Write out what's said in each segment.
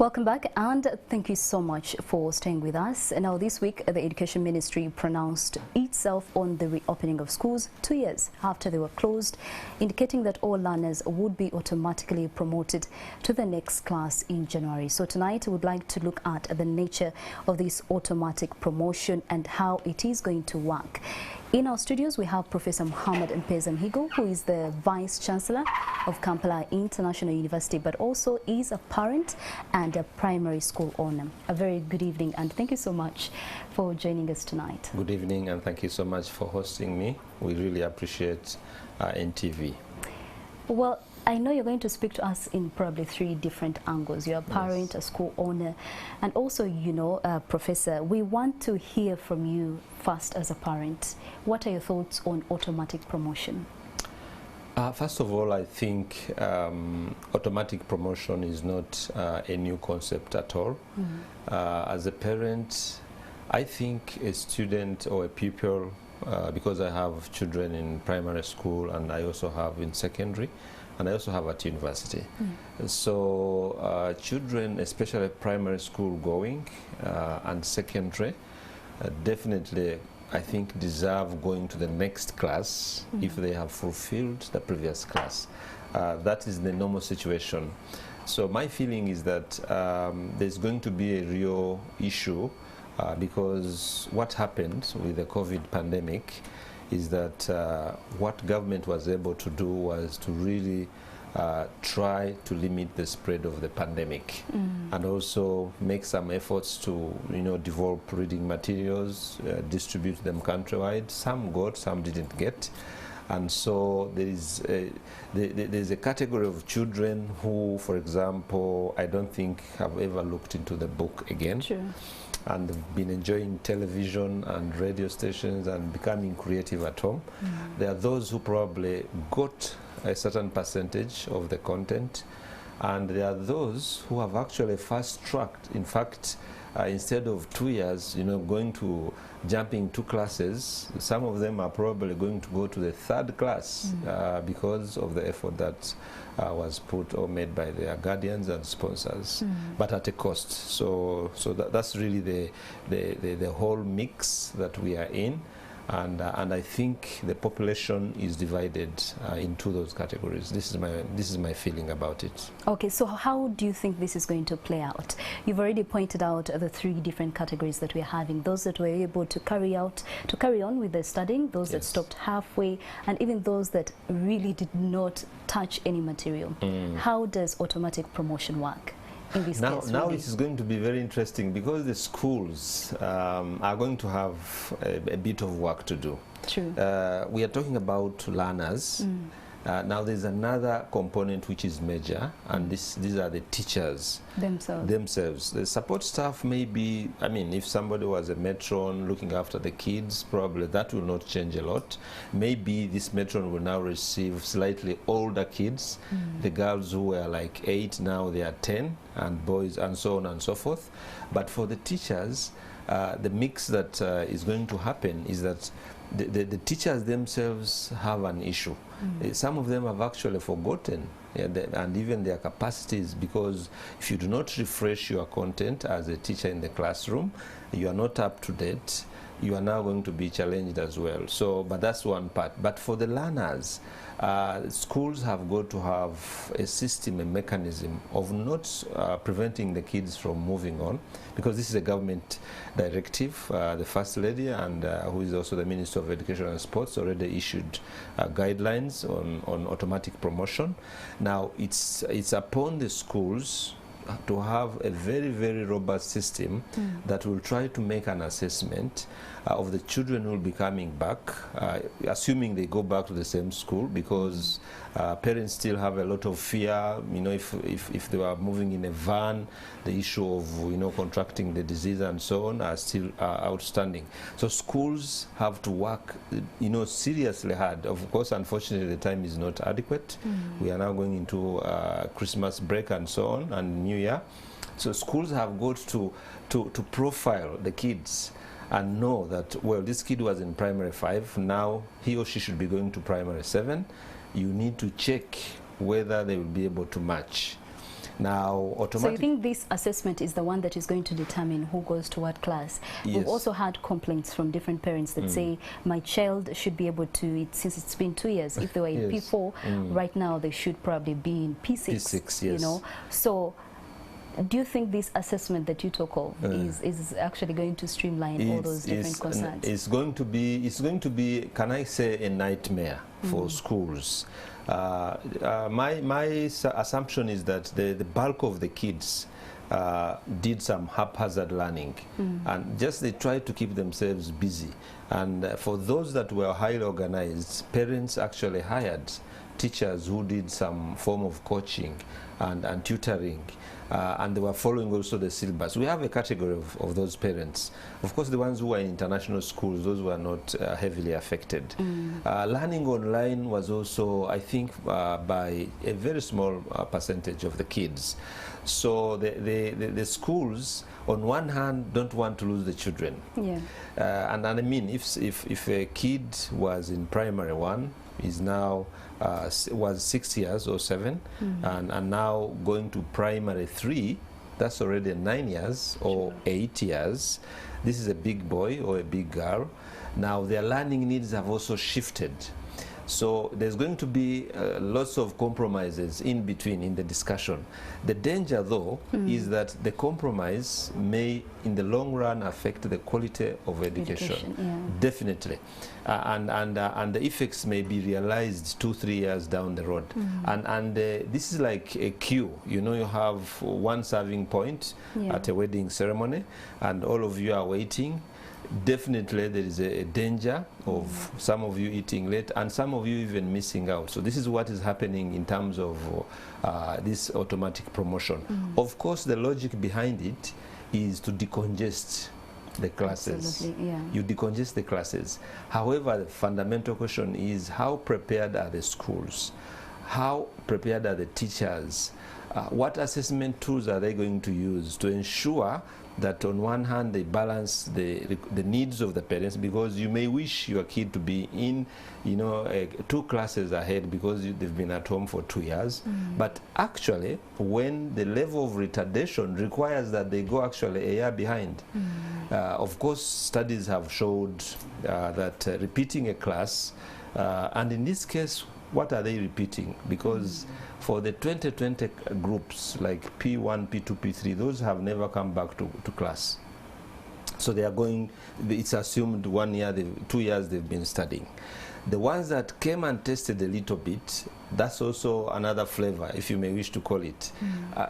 Welcome back, and thank you so much for staying with us. Now, this week, the Education Ministry pronounced itself on the reopening of schools 2 years after they were closed, indicating that all learners would be automatically promoted to the next class in January. So tonight, we would like to look at the nature of this automatic promotion and how it is going to work. In our studios, we have Professor Mouhamed Mpezamihigo, who is the Vice-Chancellor of Kampala International University, but also is a parent and a primary school owner. A very good evening, and thank you so much for joining us tonight. Good evening, and thank you so much for hosting me. We really appreciate NTV. Well, I know you're going to speak to us in probably 3 different angles. You're a parent, yes, a school owner, and also, you know, Professor, we want to hear from you first as a parent. What are your thoughts on automatic promotion? First of all, I think automatic promotion is not a new concept at all. As a parent, I think a student or a pupil, because I have children in primary school and I also have in secondary, and I also have at university. So children, especially primary school going and secondary, definitely I think deserve going to the next class if they have fulfilled the previous class. That is the normal situation. So my feeling is that there's going to be a real issue because what happened with the COVID pandemic is that what government was able to do was to really try to limit the spread of the pandemic and also make some efforts to, you know, develop reading materials, distribute them countrywide. Some got, some didn't get. And so there's a category of children who, for example, I don't think have ever looked into the book again. Sure. And have been enjoying television and radio stations and becoming creative at home. There are those who probably got a certain percentage of the content, and there are those who have actually fast-tracked. In fact, instead of 2 years, you know, going to jumping 2 classes, some of them are probably going to go to the 3rd class because of the effort that was put or made by their guardians and sponsors, but at a cost. So that's really the whole mix that we are in. And I think the population is divided into those categories. This is my feeling about it. Okay, so how do you think this is going to play out? You've already pointed out the 3 different categories that we're having: those that were able to carry on with the studying, those that stopped halfway, and even those that really did not touch any material. How does automatic promotion work? Now it is going to be very interesting because the schools are going to have a bit of work to do. True. We are talking about learners. Now there's another component which is major, and these are the teachers themselves. The support staff may be, I mean, if somebody was a matron looking after the kids, probably that will not change a lot. Maybe this matron will now receive slightly older kids. The girls who were like 8, now they are 10, and boys, and so on and so forth. But for the teachers, the mix that is going to happen is that the teachers themselves have an issue. Some of them have actually forgotten and even their capacities, because if you do not refresh your content as a teacher in the classroom, you are not up to date. You are now going to be challenged as well. So, but that's one part. But for the learners, schools have got to have a system, a mechanism of not preventing the kids from moving on, because this is a government directive. The First Lady, and who is also the Minister of Education and Sports, already issued guidelines on automatic promotion. Now, it's upon the schools to have a very, very robust system that will try to make an assessment of the children who will be coming back, assuming they go back to the same school, because parents still have a lot of fear. You know, if they are moving in a van, the issue of, you know, contracting the disease and so on are still outstanding. So schools have to work, you know, seriously hard. Of course, unfortunately, the time is not adequate. We are now going into Christmas break and so on, and New Year. So schools have got to profile the kids and know that, well, this kid was in primary 5, now he or she should be going to primary 7. You need to check whether they will be able to match. Now, automatic. So you think this assessment is the one that is going to determine who goes to what class? Yes. We've also had complaints from different parents that say, my child should be able to, since it's been 2 years, if they were in P4, right now they should probably be in P6. P6, yes. You know? So do you think this assessment that you talk of is actually going to streamline all those different concerns? It's going to be, can I say, a nightmare for schools. My assumption is that the bulk of the kids did some haphazard learning, and just they tried to keep themselves busy. And for those that were highly organized, parents actually hired teachers who did some form of coaching and tutoring, and they were following also the syllabus. We have a category of those parents. Of course, the ones who are in international schools, those were not heavily affected. Learning online was also, I think, by a very small percentage of the kids. So the schools, on one hand, don't want to lose the children. Yeah. And I mean, if a kid was in primary 1, is now was 6 years or 7, and now going to primary 3, that's already 9 years or 8 years. This is a big boy or a big girl. Now their learning needs have also shifted. So there's going to be lots of compromises in between in the discussion. The danger, though, is that the compromise may, in the long run, affect the quality of education. Definitely. And the effects may be realized 2-3 years down the road. And this is like a queue. You know, you have one serving point at a wedding ceremony, and all of you are waiting. Definitely there is a danger of some of you eating late and some of you even missing out. So this is what is happening in terms of this automatic promotion. Of course, the logic behind it is to decongest the classes. You decongest the classes. However, the fundamental question is, how prepared are the schools? How prepared are the teachers? What assessment tools are they going to use to ensure that on one hand they balance the needs of the parents, because you may wish your kid to be in, you know, 2 classes ahead because they've been at home for 2 years, but actually when the level of retardation requires that they go actually a year behind. Of course, studies have showed that repeating a class, and in this case, what are they repeating? Because for the 2020 groups like P1, P2, P3, those have never come back to class. So they are going, it's assumed 1 year, 2 years they've been studying. The ones that came and tested a little bit, that's also another flavor, if you may wish to call it.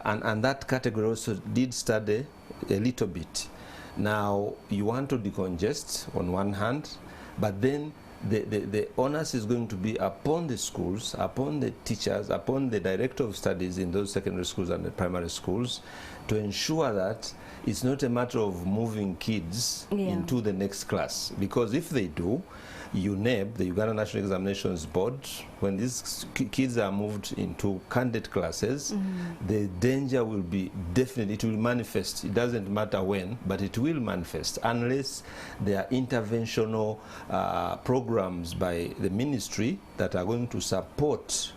And that category also did study a little bit. Now, you want to decongest on one hand, but then the onus is going to be upon the schools, upon the teachers, upon the director of studies in those secondary schools and the primary schools, to ensure that it's not a matter of moving kids into the next class. Because if they do, UNEB, the Uganda National Examinations Board, when these kids are moved into candidate classes, the danger will be definite. It will manifest. It doesn't matter when, but it will manifest unless there are interventional programs by the ministry that are going to support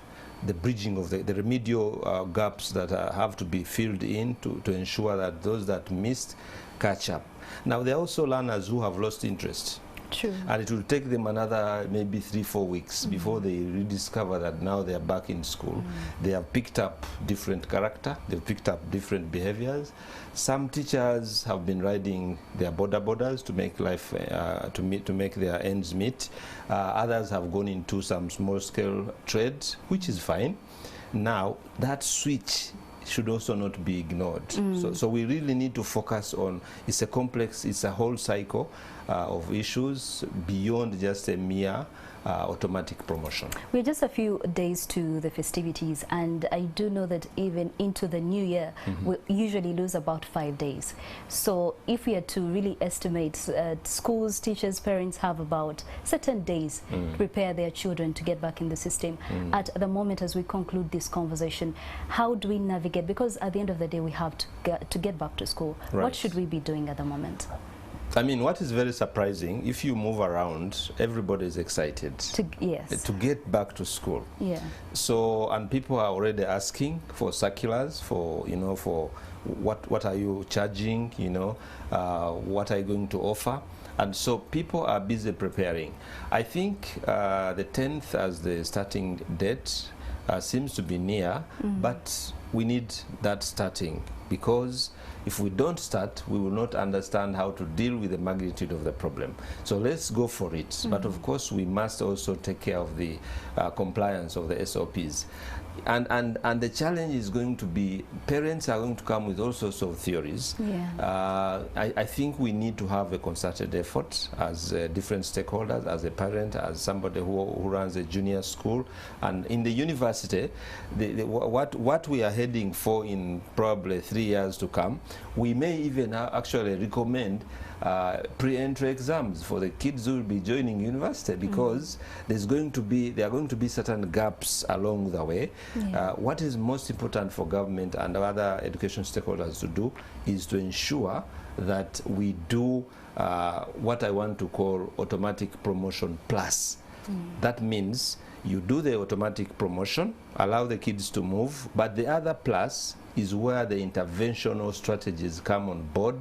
the bridging of the remedial gaps that have to be filled in to ensure that those that missed catch up. Now, there are also learners who have lost interest. True. And it will take them another maybe 3-4 weeks before they rediscover that now they are back in school. They have picked up different character, they've picked up different behaviors. Some teachers have been riding their borders to make life, to make their ends meet. Others have gone into some small-scale trade, which is fine. Now, that switch should also not be ignored. So we really need to focus on, it's a complex, it's a whole cycle of issues beyond just a mere automatic promotion. We're just a few days to the festivities, and I do know that even into the new year, we usually lose about 5 days. So if we are to really estimate, schools, teachers, parents have about certain days to prepare their children to get back in the system. At the moment, as we conclude this conversation, how do we navigate? Because at the end of the day, we have to get back to school. Right. What should we be doing at the moment? I mean, what is very surprising, if you move around, everybody is excited to get back to school. Yeah. So, and people are already asking for circulars, for, you know, for what are you charging, you know, what are you going to offer? And so people are busy preparing. I think the 10th as the starting date seems to be near, but we need that starting, because if we don't start, we will not understand how to deal with the magnitude of the problem. So let's go for it. But of course, we must also take care of the compliance of the SOPs. And the challenge is going to be, parents are going to come with all sorts of theories. Yeah. I think we need to have a concerted effort as different stakeholders, as a parent, as somebody who runs a junior school. And in the university, what we are heading for in probably 3 years to come, we may even actually recommend pre-entry exams for the kids who will be joining university, because there are going to be certain gaps along the way. Yeah. What is most important for government and other education stakeholders to do is to ensure that we do what I want to call automatic promotion plus. That means you do the automatic promotion, allow the kids to move, but the other plus is where the interventional strategies come on board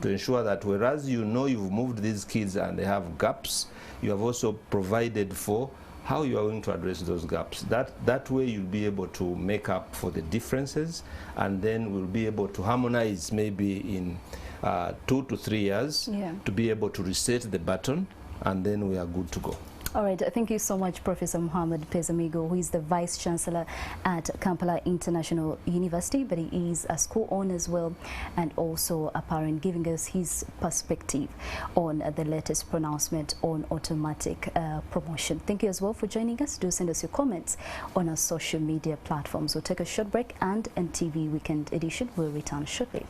to ensure that whereas you know you've moved these kids and they have gaps, you have also provided for how you are going to address those gaps. That way you'll be able to make up for the differences, and then we'll be able to harmonize maybe in 2 to 3 years to be able to reset the button, and then we are good to go. All right, thank you so much, Professor Mouhamed Mpezamihigo, who is the Vice-Chancellor at Kampala International University, but he is a school owner as well, and also a parent, giving us his perspective on the latest pronouncement on automatic promotion. Thank you as well for joining us. Do send us your comments on our social media platforms. We'll take a short break, and NTV Weekend Edition will return shortly.